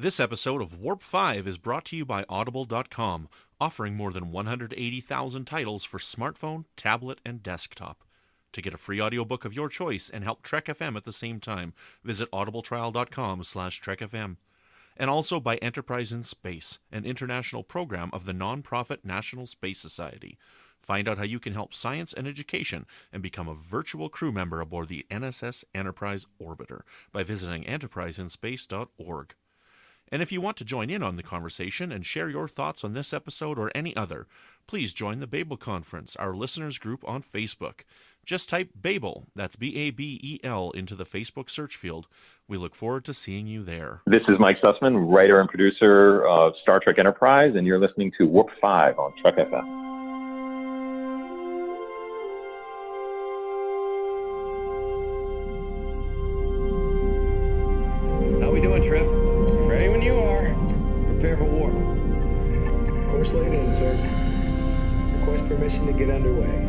This episode of Warp 5 is brought to you by Audible.com, offering more than 180,000 titles for smartphone, tablet, and desktop. To get a free audiobook of your choice and help Trek FM at the same time, visit audibletrial.com/trekfm. And also by Enterprise in Space, an international program of the non-profit National Space Society. Find out how you can help science and education and become a virtual crew member aboard the NSS Enterprise Orbiter by visiting enterpriseinspace.org. And if you want to join in on the conversation and share your thoughts on this episode or any other, please join the Babel Conference, our listeners group on Facebook. Just type Babel, that's B-A-B-E-L, into the Facebook search field. We look forward to seeing you there. This is Mike Sussman, writer and producer of Star Trek Enterprise, and you're listening to Warp 5 on Trek FM. How we doing, Trip? Ready when you are. Prepare for warp. Course laid in, sir. Request permission to get underway.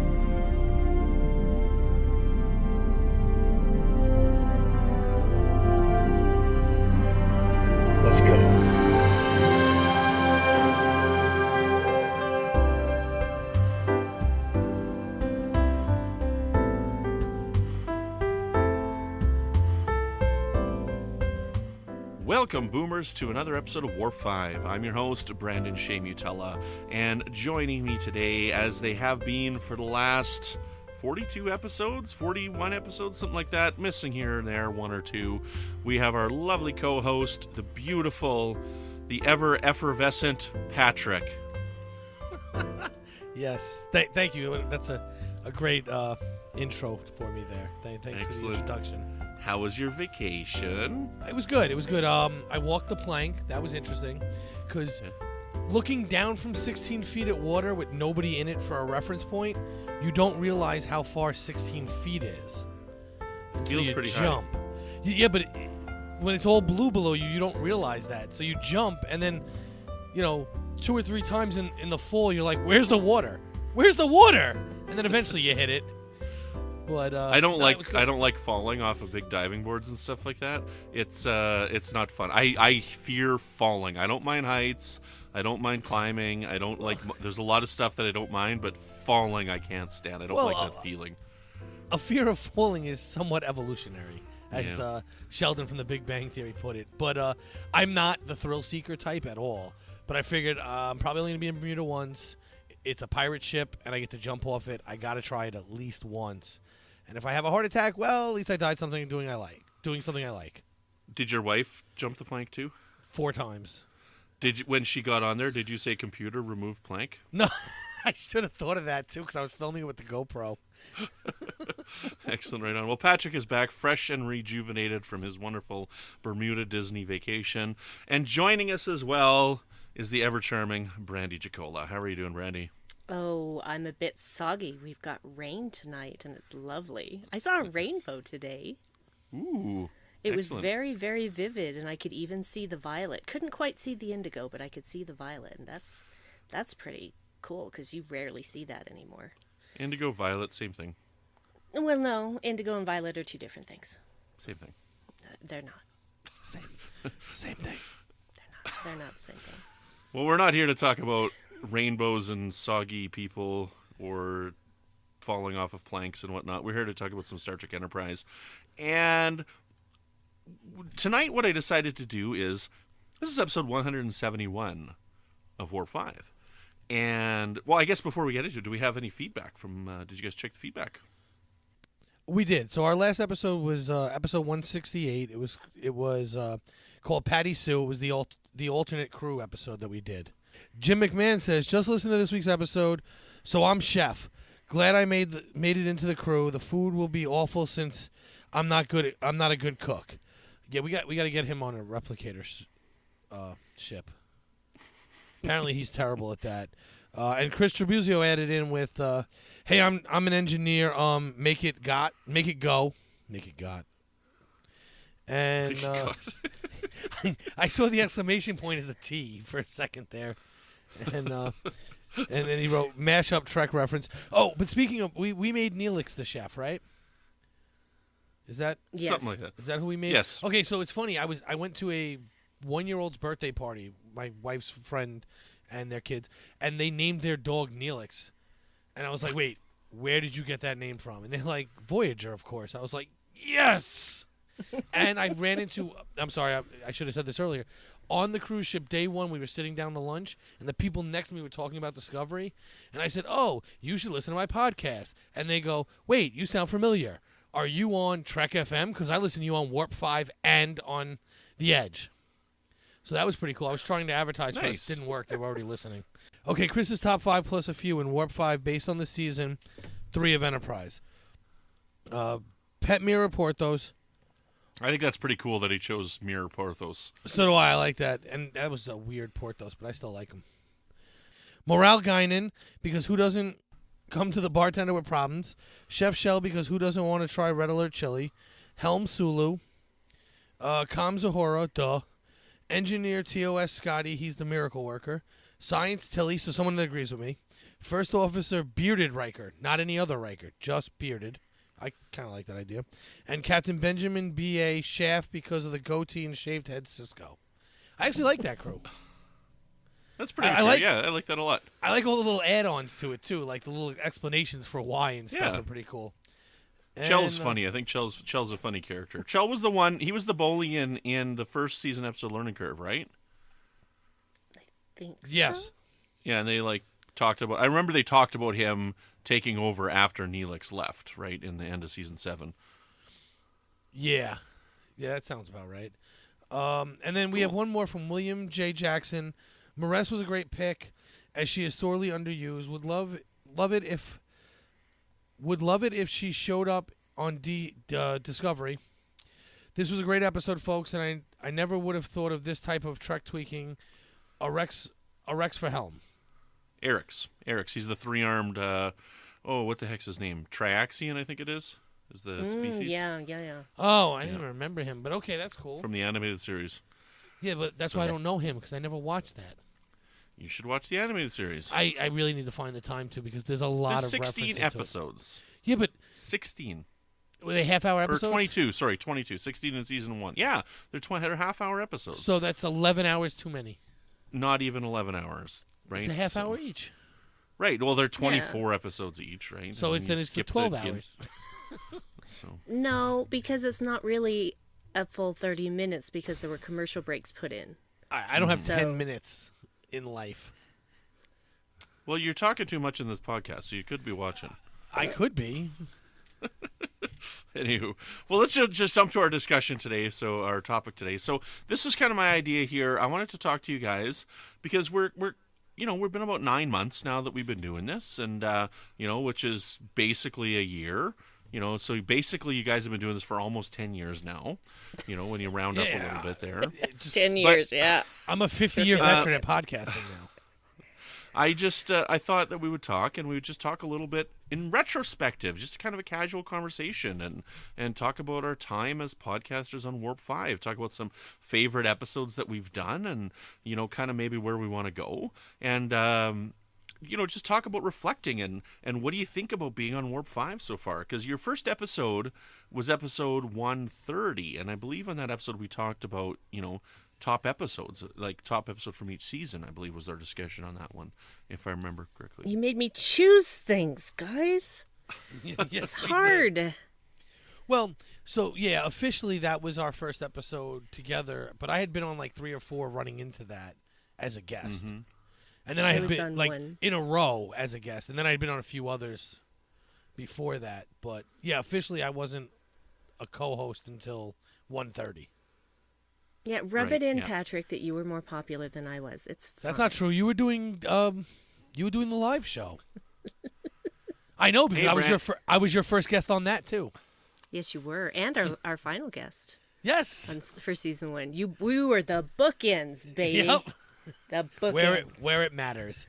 Let's go. Welcome, Boomers, to another episode of Warp 5. I'm your host, Brandon-Shea Mutala, and joining me today, as they have been for the last 42 episodes, 41 episodes, something like that, missing here and there, one or two, we have our lovely co-host, the beautiful, the ever-effervescent Patrick. Yes, thank you. That's a great intro for me there. Thanks for the introduction. How was your vacation? It was good. I walked the plank. That was interesting because looking down from 16 feet at water with nobody in it for a reference point, you don't realize how far 16 feet is until Feels you pretty jump. high. Yeah, but when it's all blue below you, you don't realize that. So you jump, and then, 2 or 3 times in the fall, you're like, "Where's the water? Where's the water?" And then eventually you hit it. But I don't like falling off of big diving boards and stuff like that. It's not fun. I fear falling. I don't mind heights. I don't mind climbing. I don't like. There's a lot of stuff that I don't mind, but falling I can't stand. I don't like that feeling. A fear of falling is somewhat evolutionary, as Sheldon from The Big Bang Theory put it. But I'm not the thrill seeker type at all. But I figured I'm probably only gonna be in Bermuda once. It's a pirate ship, and I get to jump off it. I gotta try it at least once. And if I have a heart attack, well, at least I died doing something I like. Did your wife jump the plank too? 4 times. When she got on there, did you say, "Computer, remove plank"? No, I should have thought of that too because I was filming it with the GoPro. Excellent, right on. Well, Patrick is back, fresh and rejuvenated from his wonderful Bermuda Disney vacation. And joining us as well is the ever-charming Brandi Jackola. How are you doing, Brandi? Oh, I'm a bit soggy. We've got rain tonight, and it's lovely. I saw a rainbow today. Ooh, It was excellent. very, very vivid, and I could even see the violet. Couldn't quite see the indigo, but I could see the violet, and that's pretty cool, because you rarely see that anymore. Indigo, violet, same thing. Well, no, indigo and violet are 2 different things. Same thing. They're not. Same thing. They're not the same thing. Well, we're not here to talk about rainbows and soggy people or falling off of planks and whatnot. We're here to talk about some Star Trek Enterprise. And tonight what I decided to do is, this is episode 171 of Warp 5. And, well, I guess before we get into it, do we have any feedback from, did you guys check the feedback? We did. So our last episode was episode 168. It was called Patty Sue. It was the alternate crew episode that we did. Jim McMahon says, "Just listen to this week's episode. So I'm chef. Glad I made it into the crew. The food will be awful since I'm not a good cook." Yeah, we got to get him on a replicator ship. Apparently he's terrible at that. And Chris Trabuzio added in with, "Hey, I'm an engineer. Make it go. And I saw the exclamation point as a T for a second there, and then he wrote mashup Trek reference. Oh, but speaking of, we made Neelix the chef, right? Is that Yes. Something like that. Is that who we made? Yes. Okay, so it's funny. I went to a 1-year-old's birthday party, my wife's friend and their kids, and they named their dog Neelix. And I was like, wait, where did you get that name from? And they're like, Voyager, of course. I was like, yes! And I ran into, I'm sorry, I should have said this earlier. On the cruise ship, day one, we were sitting down to lunch, and the people next to me were talking about Discovery. And I said, oh, you should listen to my podcast. And they go, wait, you sound familiar. Are you on Trek FM? Because I listen to you on Warp 5 and on The Edge. So that was pretty cool. I was trying to advertise for it. Didn't work. They were already listening. Okay, Chris's top 5 plus a few in Warp 5 based on the season 3 of Enterprise. Pet Mirror Porthos. I think that's pretty cool that he chose Mirror Porthos. So do I. I like that. And that was a weird Porthos, but I still like him. Morale Guinan, because who doesn't come to the bartender with problems? Chef Shell, because who doesn't want to try Red Alert Chili? Helm Sulu. Kam Zahora, duh. Engineer TOS Scotty, he's the miracle worker. Science Tilly, so someone that agrees with me. First Officer Bearded Riker, not any other Riker, just bearded. I kind of like that idea. And Captain Benjamin B.A. Shaft because of the goatee and shaved head Cisco. I actually like that crew. That's pretty cool. I like that a lot. I like all the little add-ons to it, too, like the little explanations for why and stuff are pretty cool. Chell's funny. I think Chell's a funny character. Chell was the one, he was the bully in the first season episode Learning Curve, right? I think so. Yes. Yeah, and they talked about, I remember they talked about him taking over after Neelix left, right, in the end of season 7. Yeah. Yeah, that sounds about right. And then we have one more from William J. Jackson. Maress was a great pick, as she is sorely underused. Would love it if she showed up on Discovery. This was a great episode, folks, and I never would have thought of this type of Trek tweaking. A Rex for Helm. Eric's. He's the 3-armed, what the heck's his name? Triaxian, I think it is the species. Yeah. Oh, I didn't remember him, but okay, that's cool. From the animated series. Yeah, but that's why I don't know him, because I never watched that. You should watch the animated series. I really need to find the time to, because there's a lot of 16 episodes. Yeah, but 16. Were they half-hour episodes? Or 22, sorry, 22. 16 in season 1. Yeah, they're half-hour episodes. So that's 11 hours too many. Not even 11 hours, right? It's a half hour each. Right, well, they're 24 episodes each, right? So then it's 12 hours. No, because it's not really a full 30 minutes because there were commercial breaks put in. I don't have 10 minutes in life. Well, you're talking too much in this podcast, so you could be watching. I could be. Anywho, well, let's just jump to our discussion today. So our topic today. So this is kind of my idea here. I wanted to talk to you guys because we've been about 9 months now that we've been doing this, and which is basically a year. So basically you guys have been doing this for almost 10 years now. When you round up a little bit there. 10 years, yeah. I'm a 50-year veteran at podcasting now. I thought that we would talk, and we would just talk a little bit in retrospective, just kind of a casual conversation, and talk about our time as podcasters on Warp 5, talk about some favorite episodes that we've done, and, kind of maybe where we want to go, and, just talk about reflecting, and what do you think about being on Warp 5 so far? Because your first episode was episode 130, and I believe on that episode we talked about, top episodes, like top episode from each season, I believe was our discussion on that one, if I remember correctly. You made me choose things, guys. It's hard. Well, so yeah, officially that was our first episode together, but I had been on like 3 or 4 running into that as a guest. Mm-hmm. And then I had been like in a row as a guest, and then I had been on a few others before that. But yeah, officially I wasn't a co-host until 1:30. Yeah, rub it in, Patrick, that you were more popular than I was. It's fine. That's not true. You were doing the live show. I know, because I was your first guest on that too. Yes, you were, and our final guest. Yes, for season 1, we were the bookends, baby. Yep. The bookends. Where it matters.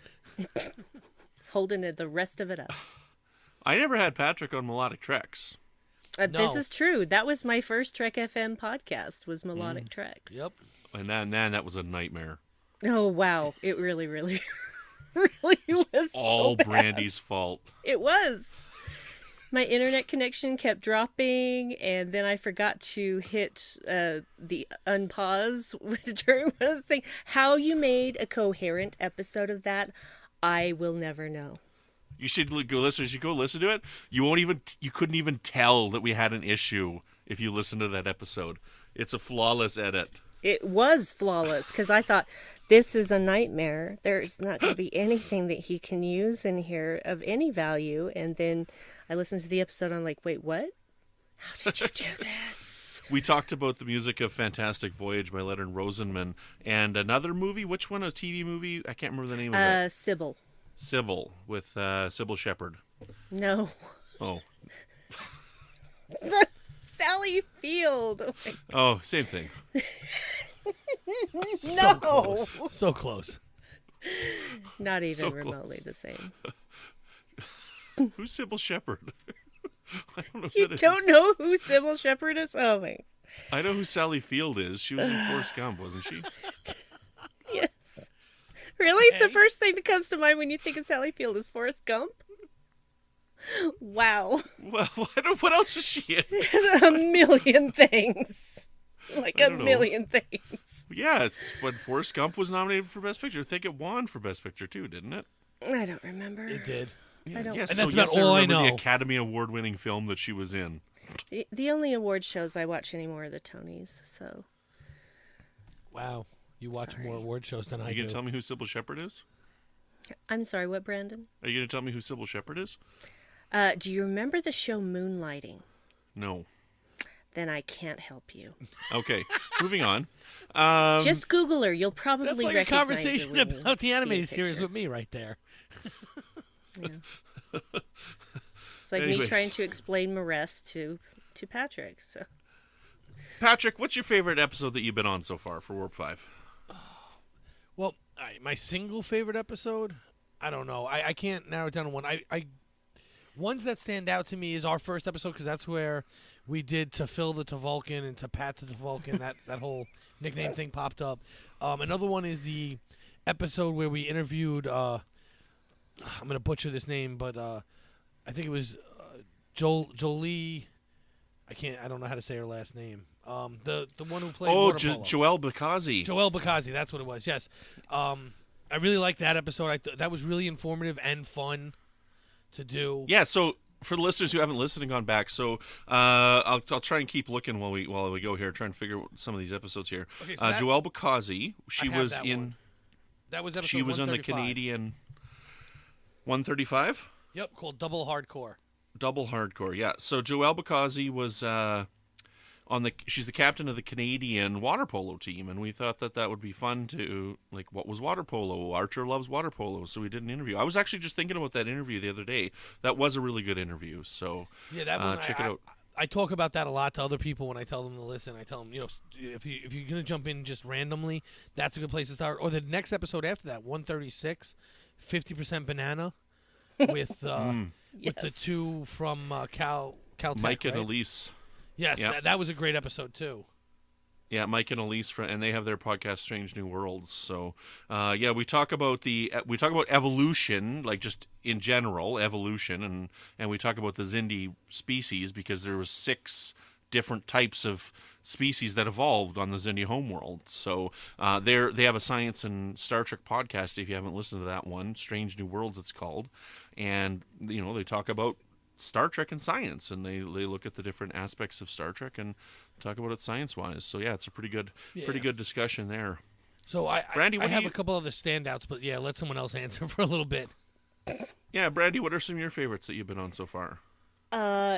Holding the rest of it up. I never had Patrick on Melodic Treks. No. This is true. That was my first Trek FM podcast, was Melodic Treks. Yep. And that was a nightmare. Oh, wow. It really, really, really was all so bad. Brandi's fault. It was. My internet connection kept dropping, and then I forgot to hit the unpause during one of the things. How you made a coherent episode of that, I will never know. You should go listen. You should go listen to it. You couldn't even tell that we had an issue if you listen to that episode. It's a flawless edit. It was flawless, because I thought, this is a nightmare. There's not going to be anything that he can use in here of any value. And then I listened to the episode, I'm like, wait, what? How did you do this? We talked about the music of Fantastic Voyage by Leonard Rosenman and another movie. Which one? A TV movie? I can't remember the name of it. Cybill. Cybill, with Cybill Shepherd. No. Oh. Sally Field. Oh, same thing. No. So close. Not even So remotely close. the same. Who's Cybill Shepherd? I don't know who You that don't is. know who Cybill Shepherd is? Oh, my. I know who Sally Field is. She was in Forrest Gump, wasn't she? Yes. Really? Okay. The first thing that comes to mind when you think of Sally Field is Forrest Gump? Wow. Well, what else is she in? A million things. Like I a don't know. million things. Yeah, it's when Forrest Gump was nominated for Best Picture. I think it won for Best Picture too, didn't it? I don't remember. It did. I don't. Yes, And so that's yes, about all I remember the know. Academy Award-winning film that she was in. The only award shows I watch anymore are the Tonys, so. Wow. You watch Sorry. more award shows than Are I you do. going to tell me who Cybill Shepherd is? I'm sorry, what, Brandon? Are you going to tell me who Cybill Shepherd is? Do you remember the show Moonlighting? No. Then I can't help you. Okay, moving on. Just Google her. You'll probably That's like a recognize her conversation when you about the see a animated series picture. with me right there. Yeah. It's like me Anyways. trying to explain Marest to Patrick. So Patrick, what's your favorite episode that you've been on so far for Warp 5? Well, my single favorite episode, I don't know. I can't narrow it down to one. Ones that stand out to me is our first episode, because that's where we did To Phil the Vulcan and To Pat the Vulcan. that whole nickname thing popped up. Another one is the episode where we interviewed, I'm going to butcher this name, but I think it was Jolie. I don't know how to say her last name. The one who played water polo. Joelle Bacazzi. Joelle Bacazzi, that's what it was. Yes, I really liked that episode. that was really informative and fun to do. Yeah, so for the listeners who haven't listened and gone back, so I'll try and keep looking while we go here, trying to figure out some of these episodes here. Okay, so Joelle Bacazzi, she I have was that in. one. That was episode She was on the 135. Canadian 135. Yep, called Double Hardcore. Double Hardcore, yeah. So Joelle Bacazzi was she's the captain of the Canadian water polo team, and we thought that would be fun to, like, what was water polo? Archer loves water polo, so we did an interview. I was actually just thinking about that interview the other day. That was a really good interview, so Yeah, that one. check it out. I talk about that a lot to other people when I tell them to listen. I tell them, if you're gonna jump in just randomly, that's a good place to start. Or the next episode after that, 136, 50% banana, with the Yes. two from Caltech, Mike and right? Elise. Yes, Yeah. that was a great episode too. Yeah, Mike and Elise, and they have their podcast, Strange New Worlds. So, we talk about evolution, like just in general evolution, and we talk about the Xindi species, because there was 6 different types of species that evolved on the Xindi homeworld. So, they have a science and Star Trek podcast. If you haven't listened to that one, Strange New Worlds, it's called, and they talk about Star Trek and science, and they look at the different aspects of Star Trek and talk about it science-wise. So yeah, it's a pretty good discussion there. So Brandi, I have a couple other standouts, but yeah, let someone else answer for a little bit. Yeah, Brandi, what are some of your favorites that you've been on so far?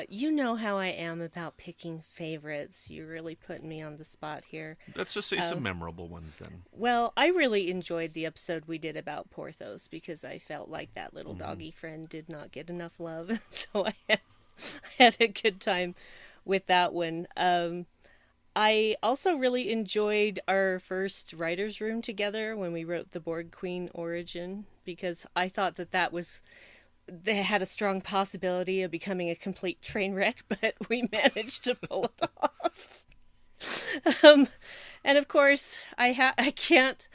You know how I am about picking favorites. You're really putting me on the spot here. Let's just say some memorable ones then. Well, I really enjoyed the episode we did about Porthos, because I felt like that little doggy friend did not get enough love. So I had a good time with that one. I also really enjoyed our first writer's room together when we wrote the Borg Queen origin, because I thought they had a strong possibility of becoming a complete train wreck, but we managed to pull it off. And of course, I can't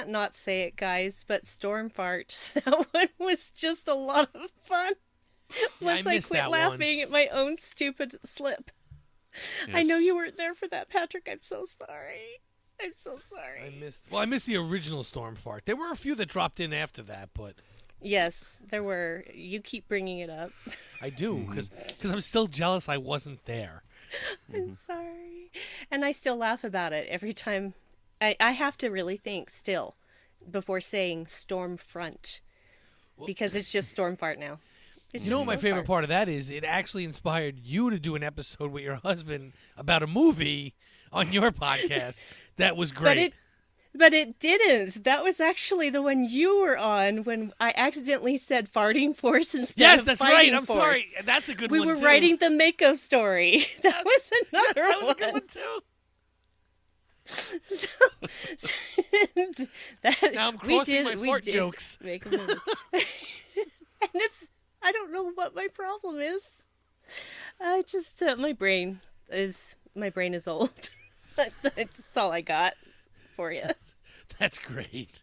not say it, guys, but Stormfart, that one was just a lot of fun. Once I quit laughing at my own stupid slip. Yes. I know you weren't there for that, Patrick. I'm so sorry. I'm so sorry. I missed the original storm fart. There were a few that dropped in after that, but yes, there were. You keep bringing it up. I do because I'm still jealous I wasn't there. I'm sorry, and I still laugh about it every time. I have to really think still before saying storm front because it's just storm fart now. You know what my favorite part of that is? It actually inspired you to do an episode with your husband about a movie on your podcast. That was great. But it didn't. That was actually the one you were on when I accidentally said farting force instead of that's fighting right. I'm force. sorry. That's a good we one, were too. writing the Mako story. That was another That was one. a good one, too. Now I'm crossing my fart jokes. Make a movie. And I don't know what my problem is. I just my brain is old. That's all I got for you. That's great.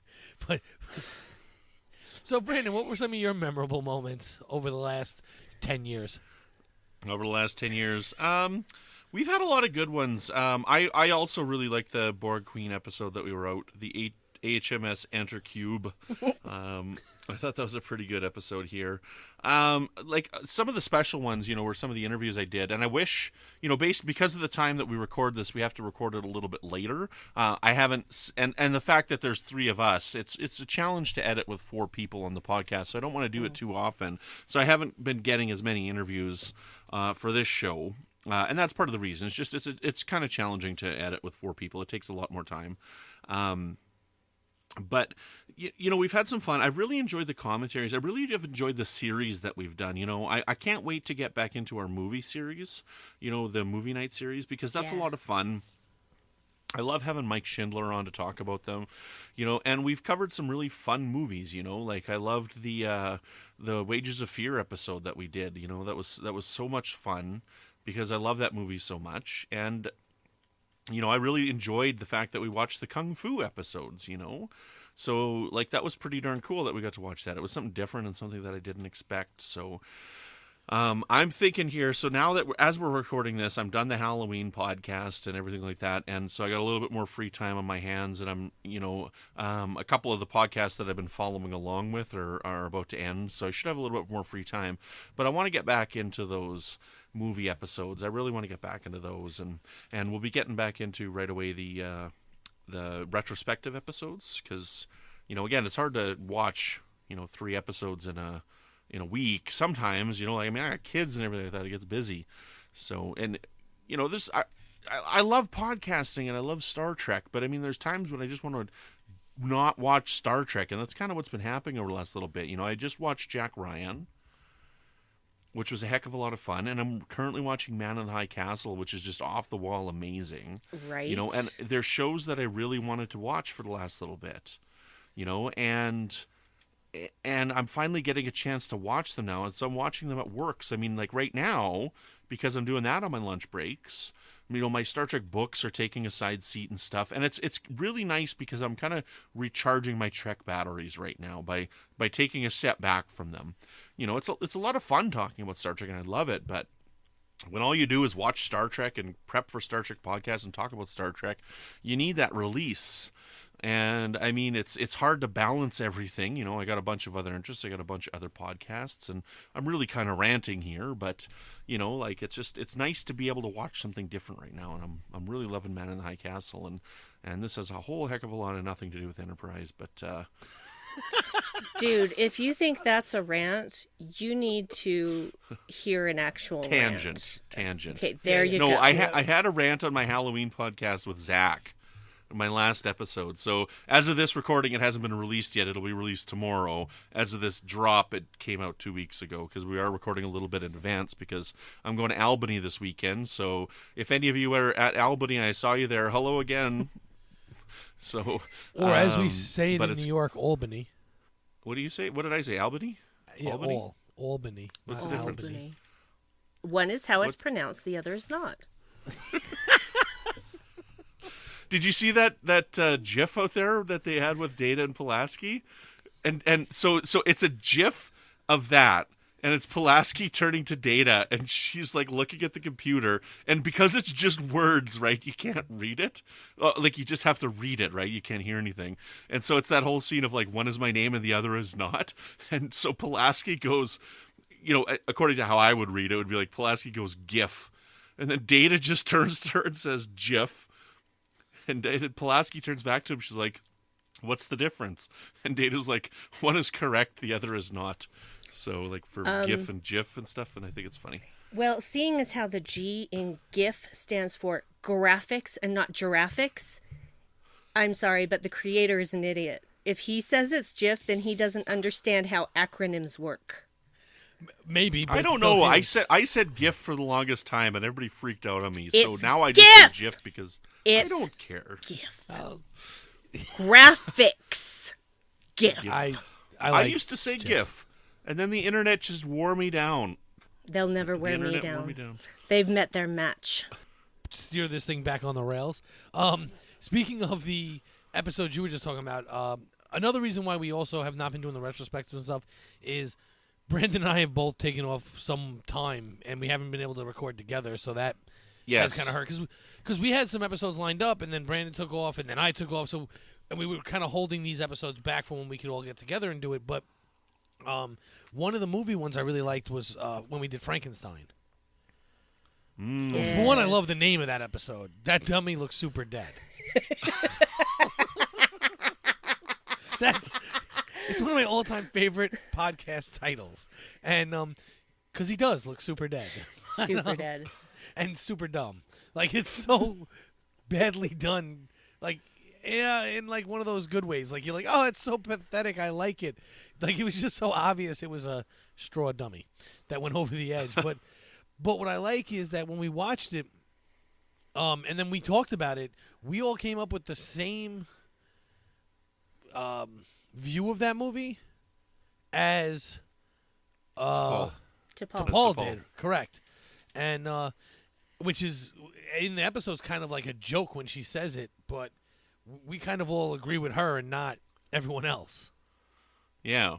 But so, Brandon, what were some of your memorable moments over the last 10 years? Over the last 10 years, we've had a lot of good ones. I also really like the Borg Queen episode that we wrote, the HMS Enter Cube. I thought that was a pretty good episode here. Like some of the special ones, were some of the interviews I did, and I wish, because of the time that we record this, we have to record it a little bit later. I haven't, and the fact that there's 3 of us, it's a challenge to edit with 4 people on the podcast, so I don't want to do it too often. So I haven't been getting as many interviews for this show. And that's part of the reason. It's just it's kind of challenging to edit with 4 people. It takes a lot more time. But, we've had some fun. I really enjoyed the commentaries. I really have enjoyed the series that we've done. I can't wait to get back into our movie series, the movie night series, because that's a lot of fun. I love having Mike Schindler on to talk about them, and we've covered some really fun movies, like I loved the Wages of Fear episode that we did, that was so much fun because I love that movie so much. And I really enjoyed the fact that we watched the Kung Fu episodes, So, that was pretty darn cool that we got to watch that. It was something different and something that I didn't expect. So, I'm thinking here, so now that as we're recording this, I'm done the Halloween podcast and everything like that. And so I got a little bit more free time on my hands. And I'm, a couple of the podcasts that I've been following along with are about to end. So I should have a little bit more free time. But I want to get back into those movie episodes. I really want to get back into those, and we'll be getting back into right away the retrospective episodes, because again, it's hard to watch 3 episodes in a week sometimes. I got kids and everything like that. It gets busy. So, and this I love podcasting and I love Star Trek, but there's times when I just want to not watch Star Trek, and that's kind of what's been happening over the last little bit. I just watched Jack Ryan, which was a heck of a lot of fun. And I'm currently watching Man in the High Castle, which is just off the wall amazing. Right. And there's shows that I really wanted to watch for the last little bit, and I'm finally getting a chance to watch them now. And so I'm watching them at work. So, right now, because I'm doing that on my lunch breaks, my Star Trek books are taking a side seat and stuff. And it's really nice because I'm kind of recharging my Trek batteries right now by taking a step back from them. It's a lot of fun talking about Star Trek, and I love it. But when all you do is watch Star Trek and prep for Star Trek podcasts and talk about Star Trek, you need that release. And it's hard to balance everything. I got a bunch of other interests. I got a bunch of other podcasts, and I'm really kind of ranting here, but it's nice to be able to watch something different right now. And I'm really loving Man in the High Castle, and this has a whole heck of a lot of nothing to do with Enterprise, but dude, if you think that's a rant, you need to hear an actual tangent. Okay, there you go. No, I had a rant on my Halloween podcast with Zach, my last episode. So as of this recording, it hasn't been released yet. It'll be released tomorrow. As of this drop, it came out 2 weeks ago, because we are recording a little bit in advance because I'm going to Albany this weekend. So if any of you are at Albany, I saw you there. Hello again. So, or as we say it in New York, Albany. What do you say? What did I say? Albany? Yeah, Albany. Albany. What's the difference? Albany. One is how it's pronounced. The other is not. Did you see that GIF out there that they had with Data and Pulaski? And so it's a GIF of that And it's Pulaski turning to Data, and she's like looking at the computer, and because it's just words, right, you can't read it. Like, you just have to read it, right? You can't hear anything. And so it's that whole scene of like, one is my name and the other is not. And so Pulaski goes, according to how I would read it, would be like Pulaski goes GIF. And then Data just turns to her and says GIF. And Pulaski turns back to him. She's like, what's the difference? And Data's like, one is correct, the other is not. So, like, for GIF and GIF and stuff, and I think it's funny. Well, seeing as how the G in GIF stands for graphics and not giraffics, I'm sorry, but the creator is an idiot. If he says it's GIF, then he doesn't understand how acronyms work. Maybe, but I don't know. I said GIF for the longest time, and everybody freaked out on me. It's so now I just say GIF because I don't care. GIF. Graphics. GIF. I used to say GIF. And then the internet just wore me down. They'll never wear me down. They've met their match. Steer this thing back on the rails. Speaking of the episodes you were just talking about, another reason why we also have not been doing the retrospectives and stuff is Brandon and I have both taken off some time, and we haven't been able to record together, so that has kind of hurt. Because we had some episodes lined up, and then Brandon took off, and then I took off, and we were kind of holding these episodes back for when we could all get together and do it, but one of the movie ones I really liked was when we did Frankenstein. Yes. For one, I love the name of that episode. That dummy looks super dead. It's one of my all-time favorite podcast titles, and because he does look super dead, super dead, and super dumb. Like, it's so badly done. Like, yeah, in like one of those good ways. Like, you're like, oh, it's so pathetic. I like it. Like, it was just so obvious it was a straw dummy that went over the edge. But what I like is that when we watched it, and then we talked about it, we all came up with the same view of that movie as T'Pol did. Correct. And which is in the episode's kind of like a joke when she says it, but we kind of all agree with her and not everyone else. Yeah,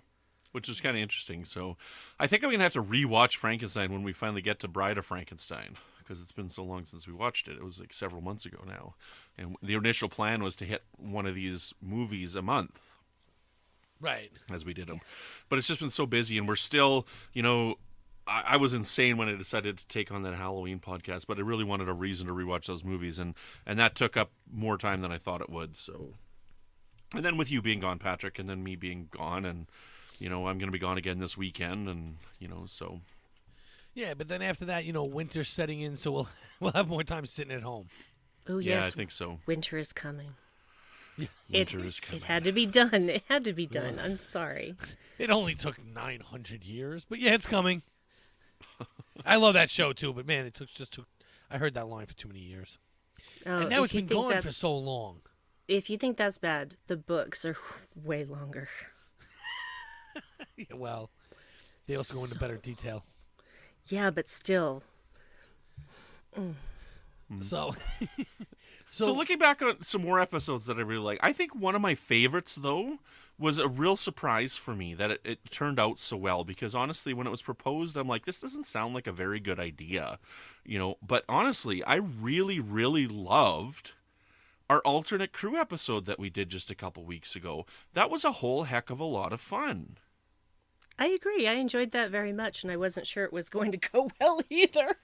which is kind of interesting. So I think I'm going to have to rewatch Frankenstein when we finally get to Bride of Frankenstein, because it's been so long since we watched it. It was like several months ago now. And the initial plan was to hit one of these movies a month. Right. As we did them. But it's just been so busy, and we're still, I was insane when I decided to take on that Halloween podcast, but I really wanted a reason to rewatch those movies, and that took up more time than I thought it would. So, and then with you being gone, Patrick, and then me being gone, and I'm going to be gone again this weekend, and so. Yeah, but then after that, winter's setting in, so we'll have more time sitting at home. Oh yeah, yes, I think so. Winter is coming. Winter is coming. It had to be done. It had to be done. Yeah. I'm sorry. It only took 900 years, but yeah, it's coming. I love that show too, but man, it took. I heard that line for too many years, and now it's been gone for so long. If you think that's bad, the books are way longer. Yeah, well, they also go into better detail. Yeah, but still. So looking back on some more episodes that I really like, I think one of my favorites, though, was a real surprise for me that it turned out so well, because honestly, when it was proposed, I'm like, this doesn't sound like a very good idea, but honestly, I really, really loved our alternate crew episode that we did just a couple weeks ago. That was a whole heck of a lot of fun. I agree. I enjoyed that very much, and I wasn't sure it was going to go well either.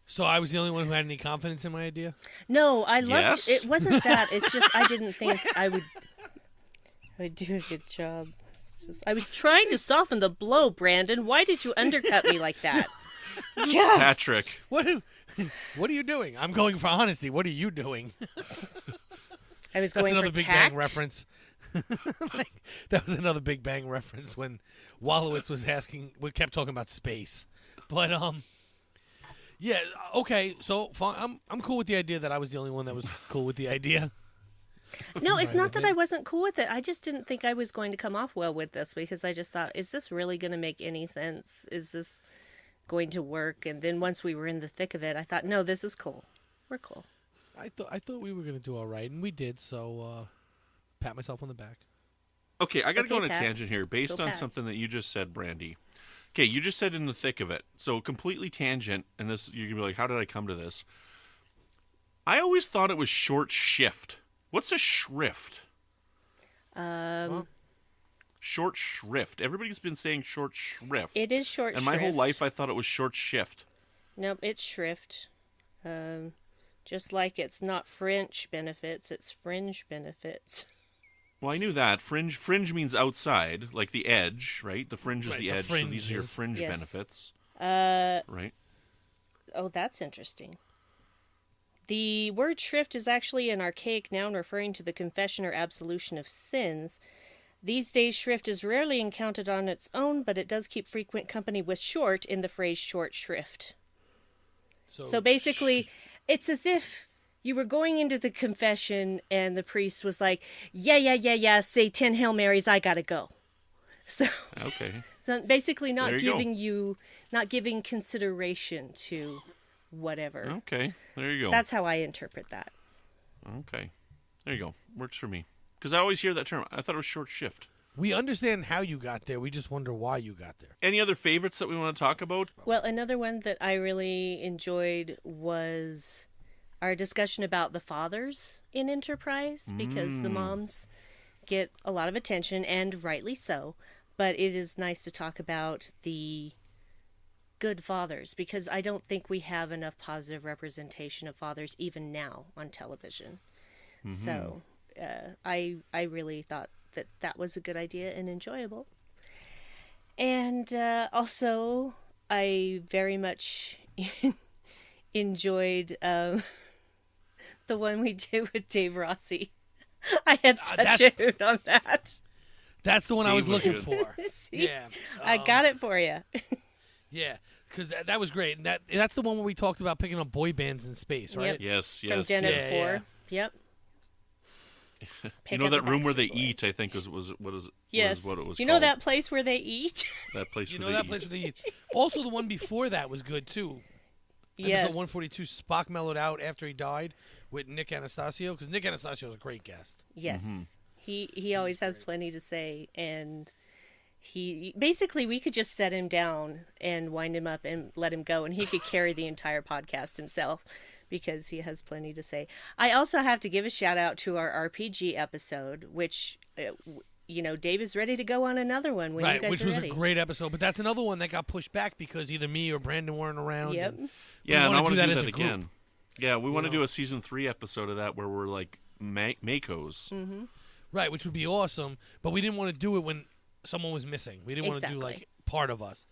So I was the only one who had any confidence in my idea? No, I loved it. Wasn't that. It's just I didn't think I would do a good job. I was trying to soften the blow, Brandon. Why did you undercut me like that? Yeah. Patrick. What are you doing? I'm going for honesty. What are you doing? I was going for Big tact. Bang reference. That was another Big Bang reference when Wolowitz was asking, we kept talking about space. But yeah, okay, so fine. I'm cool with the idea that I was the only one that was cool with the idea. No, it's not that I wasn't cool with it. I just didn't think I was going to come off well with this, because I just thought, is this really going to make any sense? Is this going to work? And then once we were in the thick of it, I thought, no, this is cool. We're cool. I thought we were going to do all right, and we did, so pat myself on the back. Okay, I got to go on a Pat. tangent here based Go on Pat. something that you just said, Brandi. Okay, you just said in the thick of it. So completely tangent, and this you're going to be like, how did I come to this? I always thought it was short shift. What's a shrift? Short shrift. Everybody's been saying short shrift. It is short and shrift. my whole life I thought it was short shift. Nope, it's shrift. Just like it's not French benefits, it's fringe benefits. Well, I knew that. Fringe means outside, like the edge, right? The fringe is Right, the the edge, so these are your fringes. fringe Yes. benefits. Right? Oh, that's interesting. The word shrift is actually an archaic noun referring to the confession or absolution of sins. These days, shrift is rarely encountered on its own, but it does keep frequent company with short in the phrase short shrift. So basically, it's as if you were going into the confession and the priest was like, yeah, say 10 Hail Marys, I gotta go. So, Okay. so basically not There you go. giving not giving consideration to whatever. Okay. There you go. That's how I interpret that. Okay. There you go. Works for me. Because I always hear that term. I thought it was short shift. We understand how you got there. We just wonder why you got there. Any other favorites that we want to talk about? Well, another one that I really enjoyed was our discussion about the fathers in Enterprise, because the moms get a lot of attention, and rightly so. But it is nice to talk about the good fathers, because I don't think we have enough positive representation of fathers even now on television. So I really thought that was a good idea and enjoyable. And also, I very much enjoyed the one we did with Dave Rossi. I had such a hoot on that. That's the one I was Dave was looking good. for. See? Yeah. I got it for you. Yeah, because that was great. And that's the one where we talked about picking up boy bands in space, right? Yep. Yes, From yes, Den yes. at 4. Yep. You Pick know up that the room where Backstreet they eat, Boys. I think, was Yes. what it was you called. know that place where they eat? That place You where know they that eat. place where they eat. Also, the one before that was good, too. Yes. Episode 142, Spock mellowed out after he died with Nick Anastasio, because Nick Anastasio is a great guest. Yes. He always has plenty to say, and he basically, we could just set him down and wind him up and let him go, and he could carry the entire podcast himself, because he has plenty to say. I also have to give a shout out to our RPG episode, which Dave is ready to go on another one when you Right, guys which are was ready. a great episode. But that's another one that got pushed back because either me or Brandon weren't around. Yep. and Yeah, and I want to do as that a group. again. Yeah, we want to know. do a season 3 episode of that where we're like Makos. Right, which would be awesome. But we didn't want to do it when someone was missing. We didn't want to do Exactly. like part of us.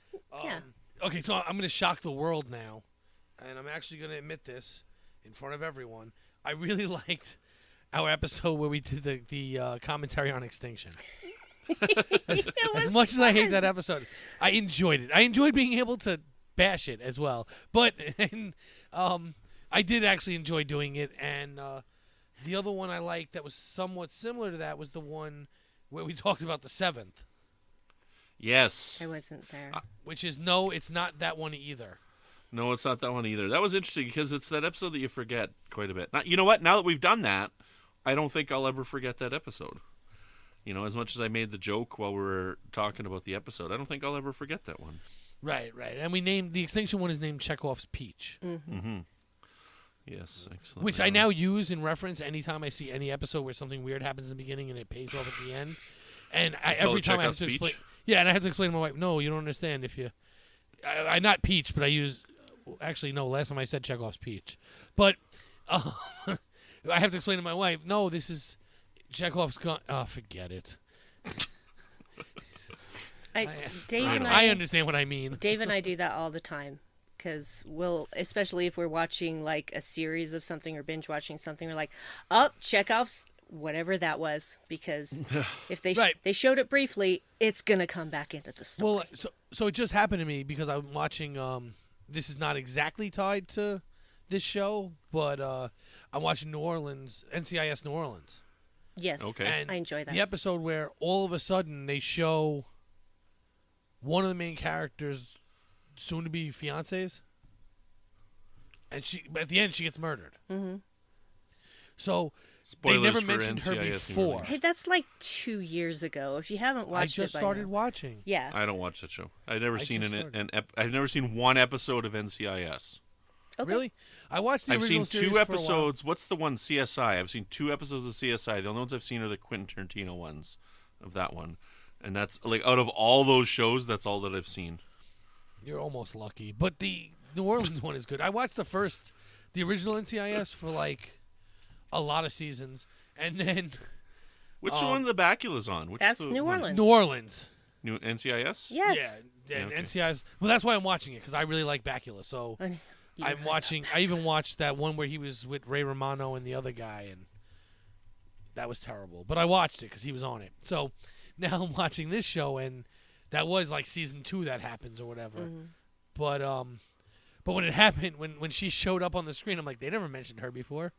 Yeah. Okay, so I'm going to shock the world now, and I'm actually going to admit this in front of everyone. I really liked our episode where we did the commentary on Extinction. As much as I hate that episode, I enjoyed it. I enjoyed being able to bash it as well. But I did actually enjoy doing it. And the other one I liked that was somewhat similar to that was the one where we talked about the 7th, Yes. I wasn't there. which is no, it's not that one either. No, it's not that one either. That was interesting because it's that episode that you forget quite a bit. Now, you know what? Now that we've done that, I don't think I'll ever forget that episode. As much as I made the joke while we were talking about the episode, I don't think I'll ever forget that one. Right. And we named the Extinction one is named Chekhov's Peach, Yes, excellent. which I now use in reference anytime I see any episode where something weird happens in the beginning and it pays off at the end. And every it time I have Chekhov's to explain, Peach? yeah, and I have to explain to my wife, no, you don't understand. If you, I not peach, but I use. Actually, no. Last time I said Chekhov's Peach, but I have to explain to my wife, no, this is Chekhov's gun. Oh, forget it. Dave and I understand what I mean. Dave and I do that all the time, because especially if we're watching like a series of something or binge watching something, we're like, oh, Chekhov's whatever that was, because if they Right. they showed it briefly, it's gonna come back into the story. Well, so it just happened to me because I'm watching. This is not exactly tied to this show, but I'm watching NCIS New Orleans. Yes, Okay. And I enjoy that. the episode where all of a sudden they show one of the main characters' soon-to-be fiancés, and at the end she gets murdered. Mm-hmm. So Spoilers never for mentioned her NCIS before. Hey, that's like 2 years ago. If you haven't watched it, I just started watching. Yeah. I don't watch that show. I've never seen just I've never seen one episode of NCIS. Okay. Really? I watched the I've original seen series 2 for a episodes. What's the one, CSI? I've seen 2 episodes of CSI. The only ones I've seen are the Quentin Tarantino ones of that one. And that's, like, out of all those shows, that's all that I've seen. You're almost lucky. But the New Orleans one is good. I watched the original NCIS for, like, a lot of seasons. And then... Which one of the Bacula's on? That's New Orleans. New Orleans. New NCIS? Yes. Yeah, and Okay. NCIS. Well, that's why I'm watching it, because I really like Bacula. So You I'm watching. I even watched that one where he was with Ray Romano and the other guy, and that was terrible. But I watched it because he was on it. So now I'm watching this show, and that was like season 2 that happens or whatever. Mhm. But when it happened, when she showed up on the screen, I'm like, they never mentioned her before.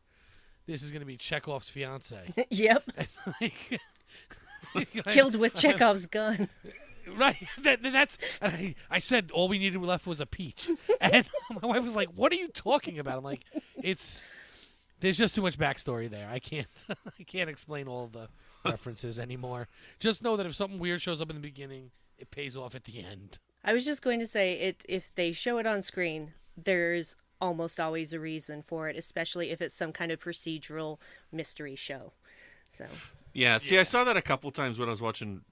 This is going to be Chekhov's fiance. Yep. Like, Killed with Chekhov's gun. right. That's. And I said all we needed left was a peach, and my wife was like, "What are you talking about?" I'm like, There's just too much backstory there. I can't explain all of the references anymore. Just know that if something weird shows up in the beginning, it pays off at the end. I was just going to say, if they show it on screen, there's almost always a reason for it, especially if it's some kind of procedural mystery show. So Yeah, see, I saw that a couple times when I was watching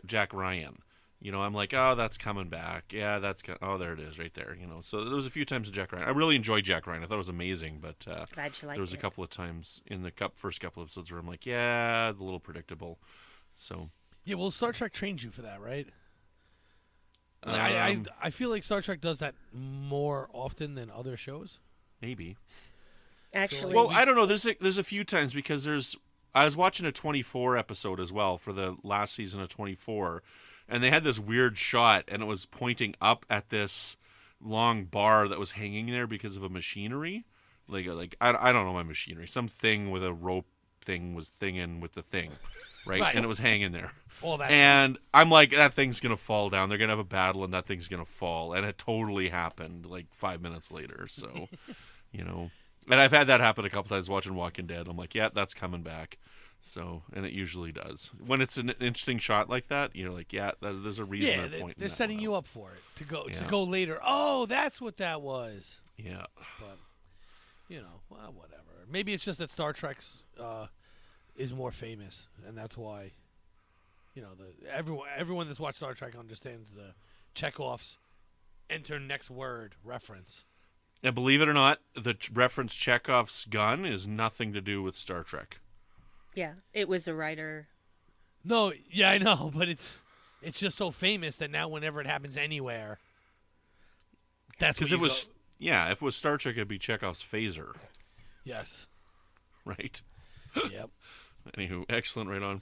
Jack Ryan. You know, I'm like, oh, that's coming back. Yeah, oh, there it is right there. You know, so there was a few times in Jack Ryan. I really enjoyed Jack Ryan. I thought it was amazing, but glad you liked there was a couple of times in the first couple of episodes where I'm like, yeah, a little predictable. So Yeah, well, Star Trek trains you for that, right? I feel like Star Trek does that more often than other shows. maybe. Actually, Well, I don't know. There's a few times because I was watching a 24 episode as well for the last season of 24, and they had this weird shot, and it was pointing up at this long bar that was hanging there because of a machinery, like I don't know my machinery, some thing with a rope thing was thinging with the thing, right? Right. And it was hanging there. All that. And I'm like, that thing's gonna fall down. They're gonna have a battle, and that thing's gonna fall. And it totally happened like 5 minutes later. So, you know, and I've had that happen a couple times watching Walking Dead. I'm like, yeah, that's coming back. So, and it usually does. When it's an interesting shot like that, you're like, yeah, there's a reason. Yeah, they're setting you up for it to go later. Oh, that's what that was. Yeah. But you know, well, whatever. Maybe it's just that Star Trek's is more famous, and that's why. You know, everyone that's watched Star Trek understands the Chekhov's enter next word reference. And believe it or not, the reference Chekhov's gun is nothing to do with Star Trek. yeah, it was a writer. No, yeah, I know, but it's just so famous that now whenever it happens anywhere, that's Because what it was, if it was Star Trek, it'd be Chekhov's phaser, Yes. right? Yep. Anywho, excellent, right on.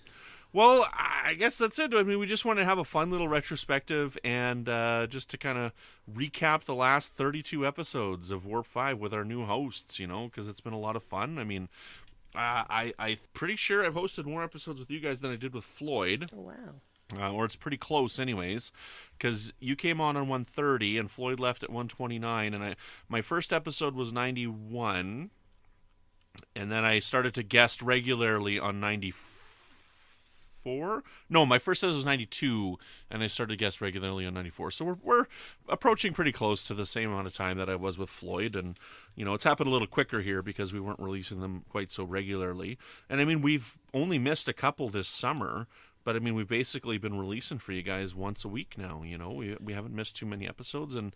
Well, I guess that's it. I mean, we just want to have a fun little retrospective and just to kind of recap the last 32 episodes of Warp 5 with our new hosts, you know, because it's been a lot of fun. I mean, I'm pretty sure I've hosted more episodes with you guys than I did with Floyd. Oh, wow. Or it's pretty close anyways, because you came on 130 and Floyd left at 129, and my first episode was 91, and then I started to guest regularly on 94. No, my first episode was 92, and I started to guest regularly on 94. So we're approaching pretty close to the same amount of time that I was with Floyd, and you know, it's happened a little quicker here because we weren't releasing them quite so regularly. And I mean, we've only missed a couple this summer, but I mean, we've basically been releasing for you guys once a week now. You know, we haven't missed too many episodes, and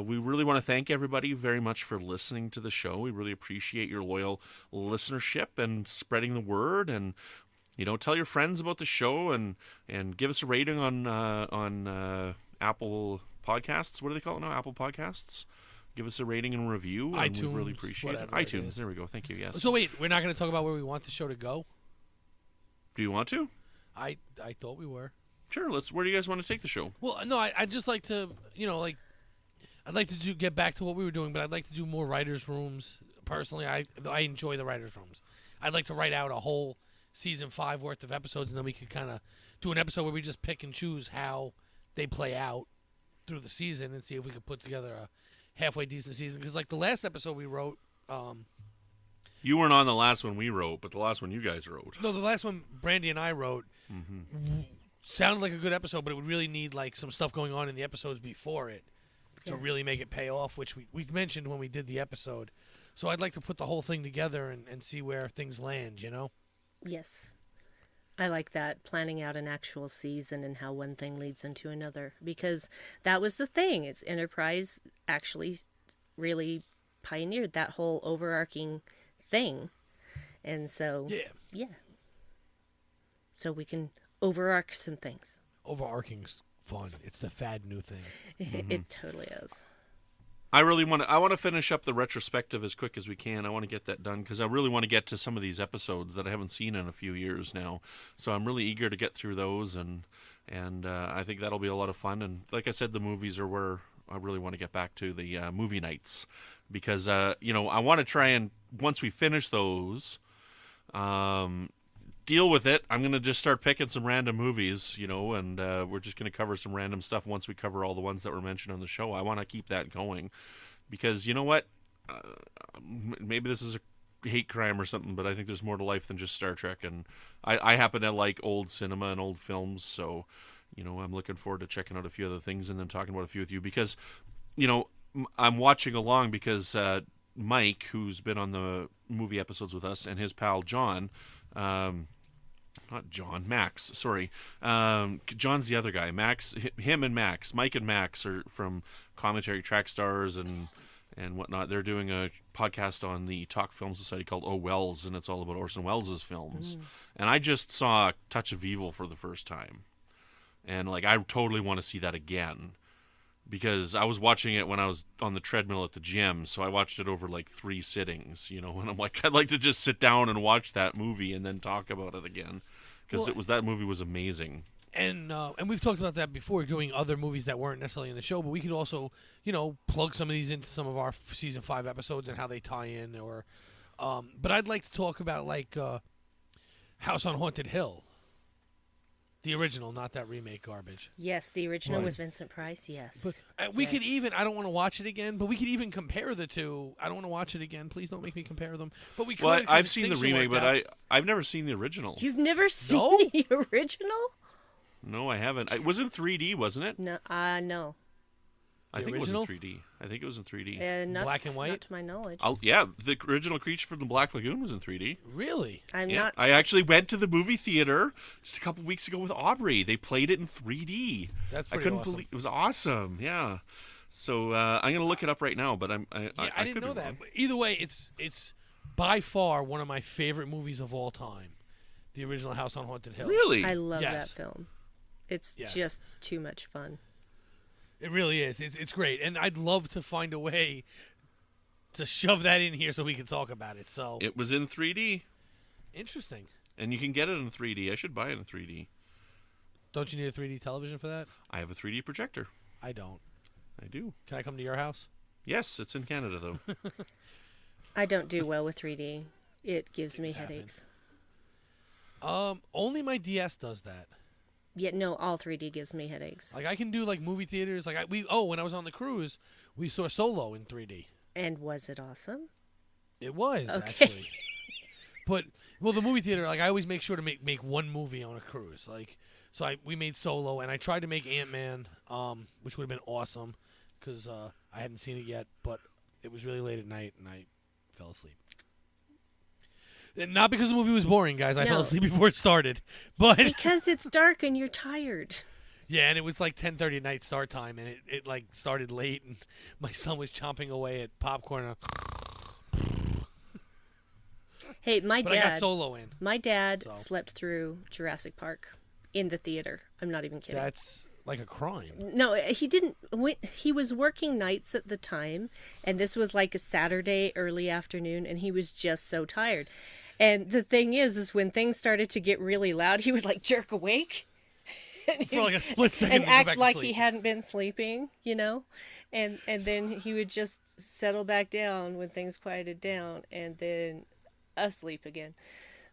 we really want to thank everybody very much for listening to the show. We really appreciate your loyal listenership and spreading the word, and you know, tell your friends about the show and give us a rating on Apple Podcasts. What do they call it now? Apple Podcasts. Give us a rating and review. And iTunes, we really appreciate it. whatever it iTunes. is. There we go. Thank you. Yes. So wait, we're not going to talk about where we want the show to go? Do you want to? I thought we were. Sure. Where do you guys want to take the show? Well, no, I'd just like to, you know, like, I'd like to get back to what we were doing, but I'd like to do more writers' rooms. Personally, I enjoy the writers' rooms. I'd like to write out a whole season 5 worth of episodes, and then we could kind of do an episode where we just pick and choose how they play out through the season and see if we could put together a halfway decent season. Because, like, the last episode we wrote, You weren't on the last one we wrote, but the last one you guys wrote. No, the last one Brandi and I wrote sounded like a good episode, but it would really need like some stuff going on in the episodes before it to really make it pay off, which we mentioned when we did the episode. So I'd like to put the whole thing together and see where things land, you know? Yes. I like that, planning out an actual season and how one thing leads into another, because that was the thing. It's Enterprise actually really pioneered that whole overarching thing. And so, yeah. So we can overarch some things. Overarching's fun. It's the fad new thing. It totally is. I want to finish up the retrospective as quick as we can. I want to get that done because I really want to get to some of these episodes that I haven't seen in a few years now. So I'm really eager to get through those, and I think that'll be a lot of fun. And like I said, the movies are where I really want to get back to, the movie nights, because I want to try and, once we finish those, deal with it. I'm going to just start picking some random movies, and we're just going to cover some random stuff once we cover all the ones that were mentioned on the show. I want to keep that going because, you know what? Maybe this is a hate crime or something, but I think there's more to life than just Star Trek. And I happen to like old cinema and old films, so, I'm looking forward to checking out a few other things and then talking about a few with you because, I'm watching along because Mike, who's been on the movie episodes with us, and his pal John, Max, sorry. John's the other guy. Max, him and Max, Mike and Max are from Commentary Track Stars and whatnot. They're doing a podcast on the Talk Film Society called Oh Wells, and it's all about Orson Welles' films. And I just saw Touch of Evil for the first time. And, I totally want to see that again. Because I was watching it when I was on the treadmill at the gym, so I watched it over 3 sittings, and I'm like, I'd like to just sit down and watch that movie and then talk about it again, because that movie was amazing. And we've talked about that before, doing other movies that weren't necessarily in the show, but we could also, plug some of these into some of our season 5 episodes and how they tie in, or, but I'd like to talk about House on Haunted Hill. The original, not that remake garbage. Yes, the original with Vincent Price, yes. But we could even, I don't want to watch it again, but we could even compare the two. I don't want to watch it again. Please don't make me compare them. But we could. Well, I've seen the remake, but I've never seen the original. You've never seen the original? No, I haven't. It was in 3D, wasn't it? No, no. I think original? It was in 3D. Black and white? Not to my knowledge. Yeah, the original Creature from the Black Lagoon was in 3D. Really? I actually went to the movie theater just a couple weeks ago with Aubrey. They played it in 3D. That's pretty couldn't awesome. believe it was awesome. Yeah. So I'm going to look it up right now, but I didn't know that. But either way, it's by far one of my favorite movies of all time. The original House on Haunted Hill. Really? I love that film. It's just too much fun. It really is. It's great, and I'd love to find a way to shove that in here so we can talk about it. So it was in 3D. Interesting. And you can get it in 3D. I should buy it in 3D. Don't you need a 3D television for that? I have a 3D projector. I don't. I do. Can I come to your house? Yes, it's in Canada though. I don't do well with 3D. It gives me headaches. Only my DS does that. Yeah, no, all 3D gives me headaches. I can do movie theaters. When I was on the cruise, we saw Solo in 3D. And was it awesome? It was actually. But the movie theater, I always make sure to make one movie on a cruise. We made Solo, and I tried to make Ant-Man, which would have been awesome because I hadn't seen it yet, but it was really late at night and I fell asleep. Not because the movie was boring, guys. I fell asleep before it started. But because it's dark and you're tired. Yeah, and it was 10:30 at night start time, and it started late, and my son was chomping away at popcorn. Hey, I got Solo in. My dad slept through Jurassic Park in the theater. I'm not even kidding. That's like a crime. No, he didn't. He was working nights at the time, and this was a Saturday early afternoon, and he was just so tired. And the thing is when things started to get really loud, he would like jerk awake. For a split second. And act like he hadn't been sleeping, And then he would just settle back down when things quieted down and then asleep again.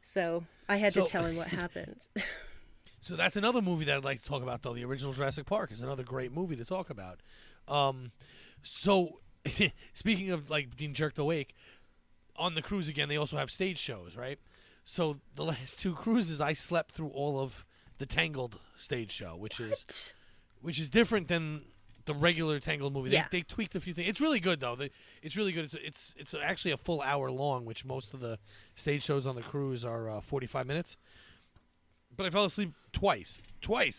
So I had to tell him what happened. So that's another movie that I'd like to talk about, though. The original Jurassic Park is another great movie to talk about. So speaking of being jerked awake, on the cruise again, they also have stage shows, right? So the last 2 cruises, I slept through all of the Tangled stage show, which is different than the regular Tangled movie. Yeah. They tweaked a few things. It's really good though. It's really good. It's actually a full hour long, which most of the stage shows on the cruise are 45 minutes. But I fell asleep twice.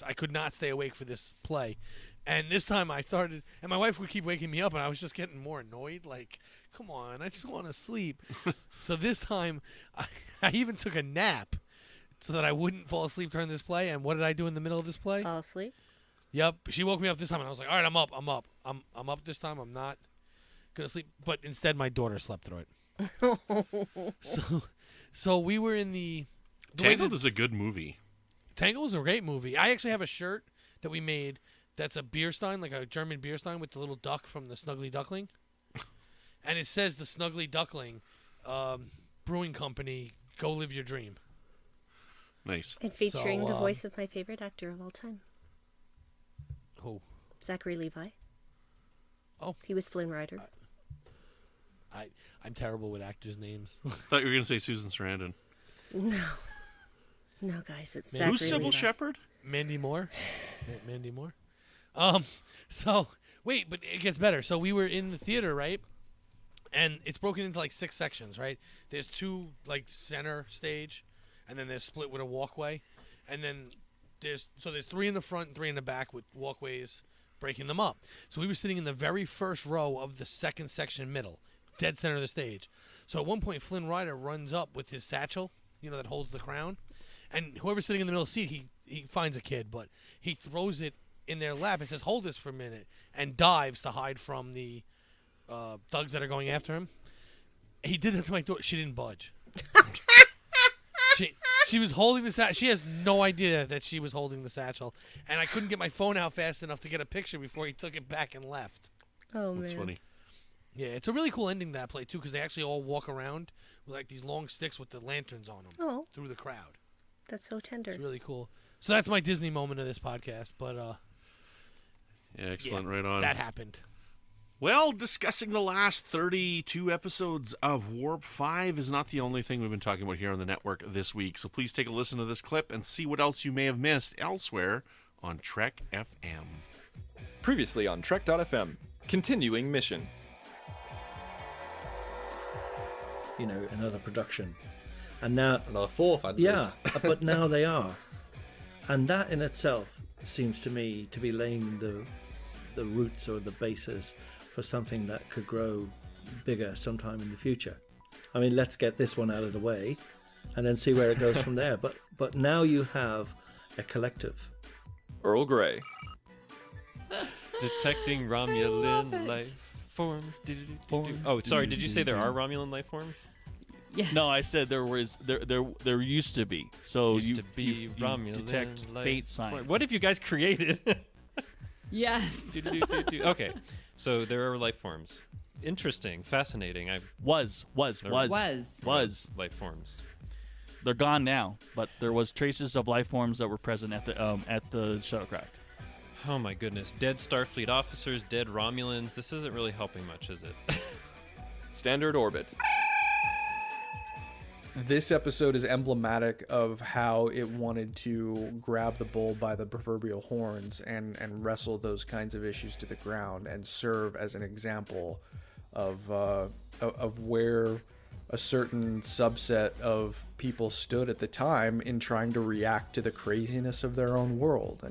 I could not stay awake for this play. And this time I started, and my wife would keep waking me up, and I was just getting more annoyed. Like, come on, I just want to sleep. So this time, I even took a nap so that I wouldn't fall asleep during this play. And what did I do in the middle of this play? Fall asleep? Yep, she woke me up this time, and I was like, all right, I'm up. I'm up this time. I'm not going to sleep. But instead, my daughter slept through it. So we were in the Tangled is a good movie. Tangled is a great movie. I actually have a shirt that we made that's a beer stein, like a German beer stein with the little duck from the Snuggly Duckling. And it says the Snuggly Duckling Brewing Company, go live your dream. Nice. And featuring the voice of my favorite actor of all time. Who? Zachary Levi. Oh. He was Flynn Rider. I'm terrible with actors' names. I thought you were going to say Susan Sarandon. No, guys, it's Zachary Who's Cybill Levi. Shepherd? Mandy Moore. Mandy Moore. So, wait, but it gets better. So we were in the theater, right? And it's broken into like 6 sections, right? There's 2 like center stage, and then there's split with a walkway. And then there's 3 in the front and 3 in the back with walkways breaking them up. So we were sitting in the very first row of the second section middle, dead center of the stage. So at one point, Flynn Rider runs up with his satchel, that holds the crown. And whoever's sitting in the middle of the seat, he finds a kid, but he throws it in their lap and says, hold this for a minute, and dives to hide from the thugs that are going after him. He did that to my daughter. She didn't budge. She was holding the satchel. She has no idea that she was holding the satchel. And I couldn't get my phone out fast enough to get a picture before he took it back and left. Oh, man. That's funny. Yeah, it's a really cool ending to that play, too, because they actually all walk around with like these long sticks with the lanterns on them through the crowd. That's so tender. It's really cool. So that's my Disney moment of this podcast. But yeah, excellent. Right on. That happened. Well, discussing the last 32 episodes of Warp 5 is not the only thing we've been talking about here on the network this week. So please take a listen to this clip and see what else you may have missed elsewhere on Trek FM. Previously on Trek.fm, continuing mission. Another production. And now another 4th, but now they are. And that in itself seems to me to be laying the roots or the basis for something that could grow bigger sometime in the future. I mean, let's get this one out of the way and then see where it goes from there. But now you have a collective. Earl Grey. Detecting Romulan life forms. Oh, sorry, did you say there are Romulan life forms? Yeah. No, I said there used to be. So you Romulan detect fate signs. What have you guys created? Yes. Okay, so there are life forms. Interesting, fascinating. Was life forms. They're gone now, but there was traces of life forms that were present at the shuttlecraft. Oh my goodness! Dead Starfleet officers, dead Romulans. This isn't really helping much, is it? Standard orbit. This episode is emblematic of how it wanted to grab the bull by the proverbial horns and wrestle those kinds of issues to the ground and serve as an example of where a certain subset of people stood at the time in trying to react to the craziness of their own world.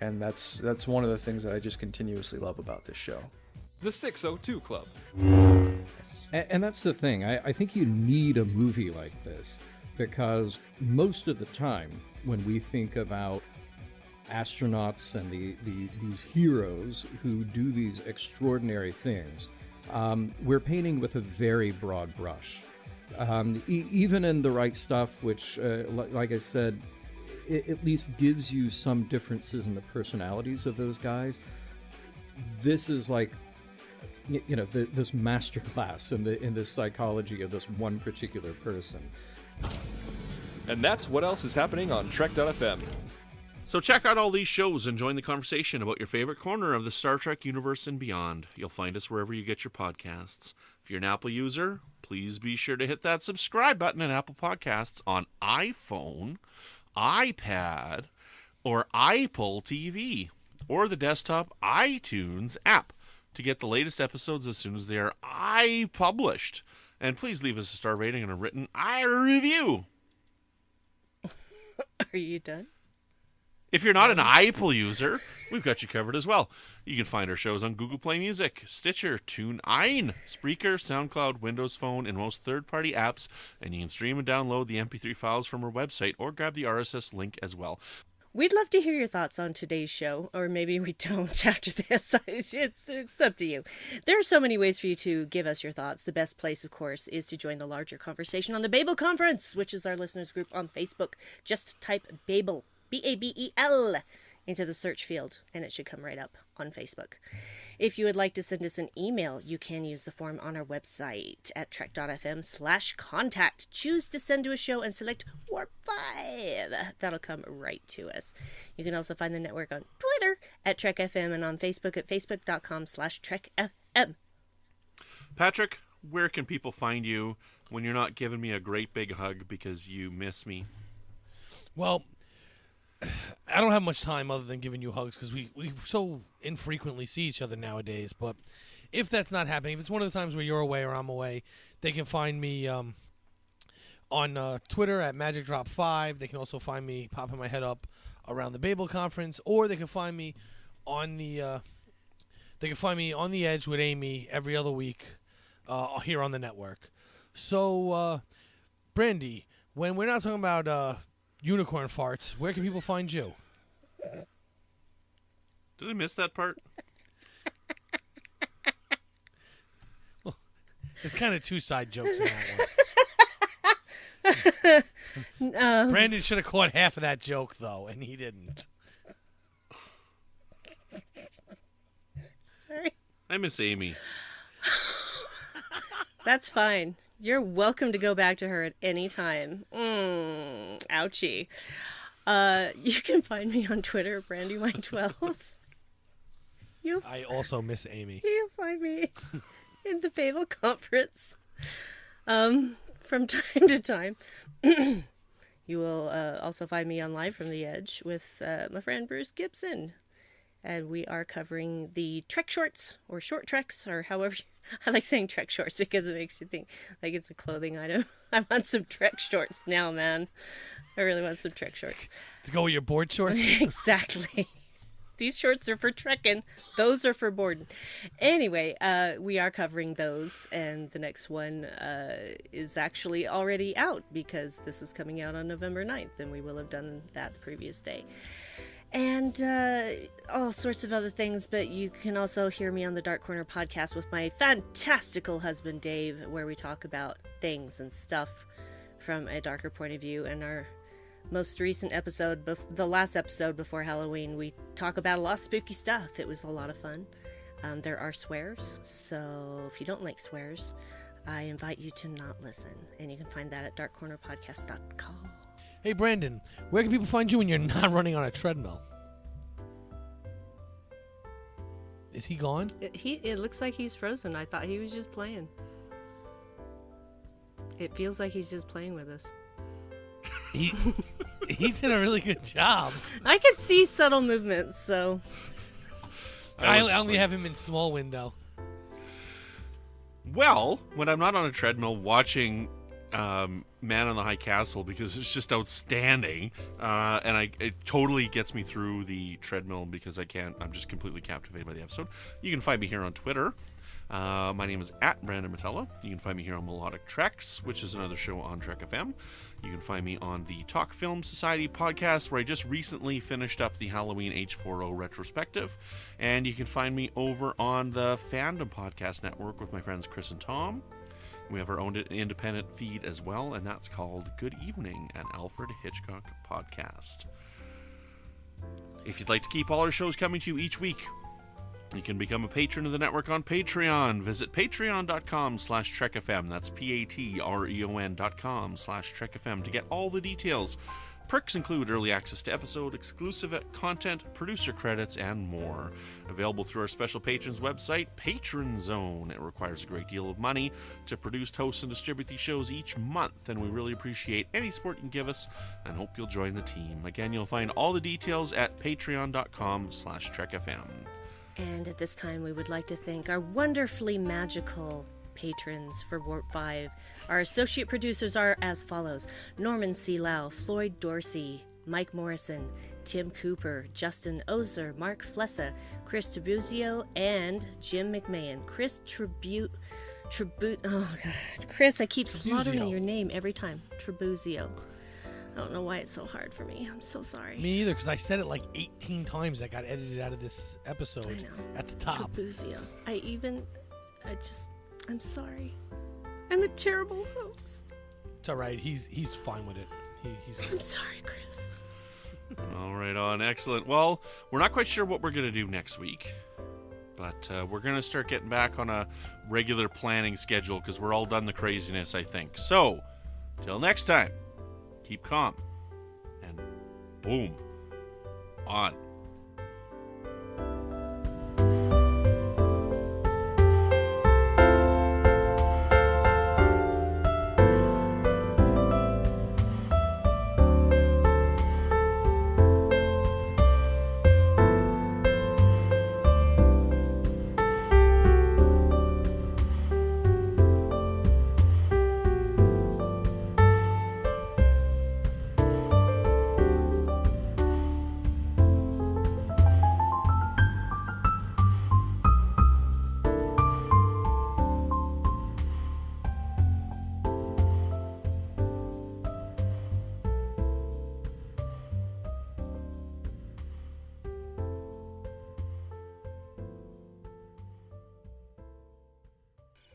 And that's one of the things that I just continuously love about this show. The 602 Club. And that's the thing. I think you need a movie like this because most of the time when we think about astronauts and these heroes who do these extraordinary things, we're painting with a very broad brush. Even in The Right Stuff, which, like I said, it at least gives you some differences in the personalities of those guys. This is like, this masterclass in this psychology of this one particular person. And that's what else is happening on Trek.fm. So check out all these shows and join the conversation about your favorite corner of the Star Trek universe and beyond. You'll find us wherever you get your podcasts. If you're an Apple user, please be sure to hit that subscribe button in Apple Podcasts on iPhone, iPad, or Apple TV, or the desktop iTunes app to get the latest episodes as soon as they are published. And please leave us a star rating and a written review. Are you done? If you're not an Apple user, we've got you covered as well. You can find our shows on Google Play Music, Stitcher, TuneIn, Spreaker, SoundCloud, Windows Phone, and most third-party apps. And you can stream and download the MP3 files from our website or grab the RSS link as well. We'd love to hear your thoughts on today's show, or maybe we don't after this. It's up to you. There are so many ways for you to give us your thoughts. The best place, of course, is to join the larger conversation on the Babel Conference, which is our listeners group on Facebook. Just type Babel, Babel, into the search field, and it should come right up on Facebook. If you would like to send us an email, you can use the form on our website at trek.fm/contact. Choose to send to a show and select Warp 5. That'll come right to us. You can also find the network on Twitter at Trek FM and on Facebook at facebook.com/TrekFM. Patrick, where can people find you when you're not giving me a great big hug because you miss me? Well, I don't have much time other than giving you hugs because we so infrequently see each other nowadays. But if that's not happening, if it's one of the times where you're away or I'm away, they can find me on Twitter at MagicDrop5. They can also find me popping my head up around the Babel Conference, or they can find me on the Edge with Amy every other week here on the network. So, Brandi, when we're not talking about unicorn farts, where can people find you? Did I miss that part? Well, there's kind of two side jokes in that one. Brandon should have caught half of that joke, though, and he didn't. Sorry. I miss Amy. That's fine. You're welcome to go back to her at any time. Ouchie. You can find me on Twitter, Brandywine12. I also miss Amy. You'll find me in the Babel Conference from time to time. You will also find me on Live from the Edge with my friend Bruce Gibson. And we are covering the Trek shorts, or short treks, or however I like saying Trek shorts because it makes you think like it's a clothing item. I want some Trek shorts now, man. I really want some Trek shorts. To go with your board shorts? Exactly. These shorts are for trekking. Those are for boarding. Anyway, we are covering those, and the next one is actually already out because this is coming out on November 9th, and we will have done that the previous day. And all sorts of other things, but you can also hear me on the Dark Corner podcast with my fantastical husband, Dave, where we talk about things and stuff from a darker point of view. And our most recent episode, the last episode before Halloween, we talk about a lot of spooky stuff. It was a lot of fun. There are swears, so if you don't like swears, I invite you to not listen. And you can find that at darkcornerpodcast.com. Hey, Brandon, where can people find you when you're not running on a treadmill? Is he gone? It looks like he's frozen. I thought he was just playing. It feels like he's just playing with us. He did a really good job. I could see subtle movements, so... I only have him in small window. Well, when I'm not on a treadmill watching... Man on the High Castle, because it's just outstanding, and it totally gets me through the treadmill because I'm just completely captivated by the episode. You can find me here on Twitter. My name is @Brandon-Mutala. You can find me here on Melodic Treks, which is another show on Trek FM. You can find me on the Talk Film Society podcast, where I just recently finished up the Halloween H4O retrospective. And you can find me over on the Fandom Podcast Network with my friends Chris and Tom. We have our own independent feed as well, and that's called Good Evening, an Alfred Hitchcock podcast. If you'd like to keep all our shows coming to you each week, you can become a patron of the network on Patreon. Visit patreon.com/TrekFM. That's patreon.com/TrekFM to get all the details Perks include early access to episode, exclusive content, producer credits, and more. Available through our special patrons website, Patron Zone. It requires a great deal of money to produce, host, and distribute these shows each month, and we really appreciate any support you can give us and hope you'll join the team. Again, you'll find all the details at patreon.com/trekfm. And at this time, we would like to thank our wonderfully magical patrons for Warp 5. Our associate producers are as follows: Norman C. Lau, Floyd Dorsey, Mike Morrison, Tim Cooper, Justin Ozer, Mark Flessa, Chris Tribuzio, and Jim McMahon. Chris oh god, Chris, I keep slaughtering your name every time. Tribuzio. I don't know why it's so hard for me. I'm so sorry. Me either, because I said it like 18 times. That got edited out of this episode. I know. At the top. Tribuzio. I'm sorry. I'm a terrible host. It's all right. He's fine with it. He's. I'm sorry, Chris. All right, on. Excellent. Well, we're not quite sure what we're going to do next week, but we're going to start getting back on a regular planning schedule because we're all done the craziness, I think. So, till next time, keep calm and boom, on.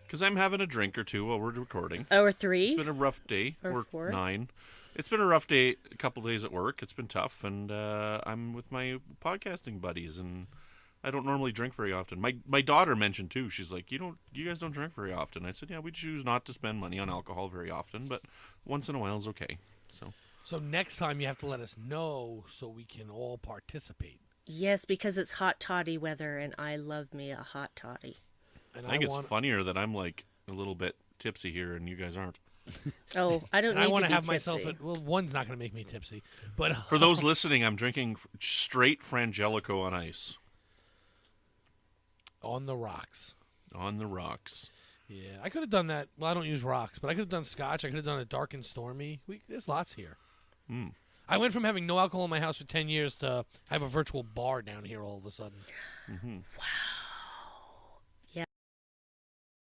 Because I'm having a drink or two while we're recording. Or 3. It's been a rough day. Or 4. 9. It's been a rough day, a couple days at work. It's been tough, and I'm with my podcasting buddies, and I don't normally drink very often. My daughter mentioned, too. She's like, you guys don't drink very often. I said, yeah, we choose not to spend money on alcohol very often, but once in a while is okay. So next time you have to let us know so we can all participate. Yes, because it's hot toddy weather, and I love me a hot toddy. And I think it's funnier that I'm like a little bit tipsy here and you guys aren't. Oh, I don't need to be tipsy. I want to have myself one's not going to make me tipsy. But for those listening, I'm drinking straight Frangelico on ice. On the rocks. On the rocks. Yeah, I could have done that. Well, I don't use rocks, but I could have done scotch. I could have done a dark and stormy. There's lots here. I went from having no alcohol in my house for 10 years to have a virtual bar down here all of a sudden. Wow.